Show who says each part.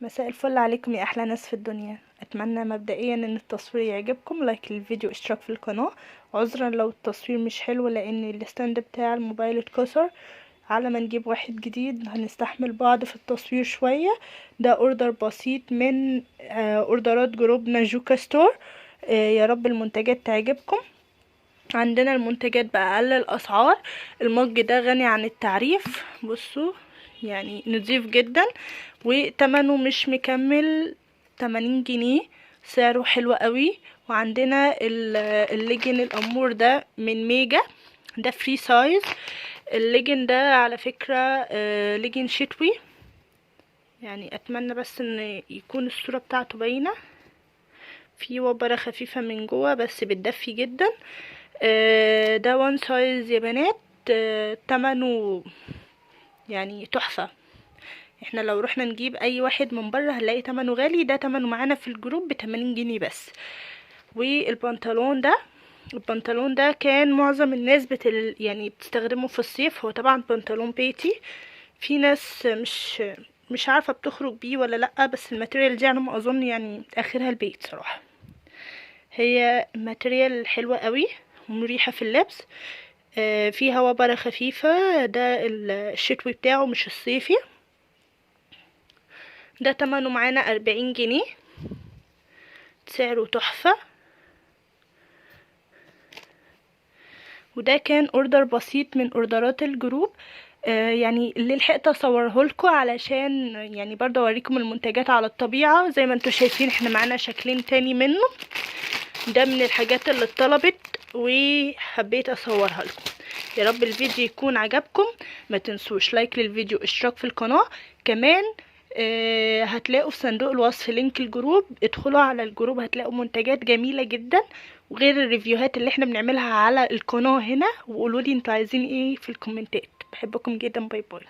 Speaker 1: مساء الفل عليكم يا احلى ناس في الدنيا. اتمنى مبدئيا ان التصوير يعجبكم، لايك للفيديو، اشتراك في القناة. عذرا لو التصوير مش حلو لان الستاند بتاع الموبايل اتكسر. على ما نجيب واحد جديد هنستحمل بعض في التصوير شوية. ده اوردر بسيط من اوردرات جروب ناجوكا ستور. يا رب المنتجات تعجبكم. عندنا المنتجات بأقل الأسعار. المج ده غني عن التعريف، بصوا يعني نضيف جدا وتمنه مش مكمل 80 جنيه. سعره حلو قوي. وعندنا الليجن الأمور ده من ميجا، ده فري سايز. الليجن ده على فكرة ليجن شتوي، يعني اتمنى بس ان يكون الصورة بتاعته باينة. في وبرة خفيفة من جوه بس بتدفي جدا. ده وان سايز يا بنات. تمنه يعني تحفة. احنا لو رحنا نجيب اي واحد من بره هنلاقي تمنه غالي، ده تمنه معانا في الجروب ب80 جنيه بس. والبنطلون ده، البنطلون ده كان معظم الناس يعني بتستخدمه في الصيف. هو طبعا بنطلون بيتي، في ناس مش عارفة بتخرج بيه ولا لأ، بس الماتريال دي انا ما اظن يعني اخرها البيت صراحة. هي ماتريال حلوة قوي ومريحة في اللبس. فيها وبرة خفيفة. ده الشتوي بتاعه مش الصيفي. ده تمنه معانا 40 جنيه. سعره تحفة. وده كان اوردر بسيط من اوردرات الجروب. يعني اللي لحقت اصوره لكم علشان يعني برضه اوريكم المنتجات على الطبيعة. زي ما انتوا شايفين احنا معانا شكلين تاني منه. ده من الحاجات اللي اتطلبت وحبيت اصورها لكم. يا رب الفيديو يكون عجبكم. ما تنسوش لايك للفيديو، اشتراك في القناة كمان. هتلاقوا في صندوق الوصف لينك الجروب، ادخلوا على الجروب هتلاقوا منتجات جميلة جدا، وغير الريفيوهات اللي احنا بنعملها على القناة هنا. وقولولي انتوا عايزين ايه في الكومنتات. بحبكم جدا، باي باي.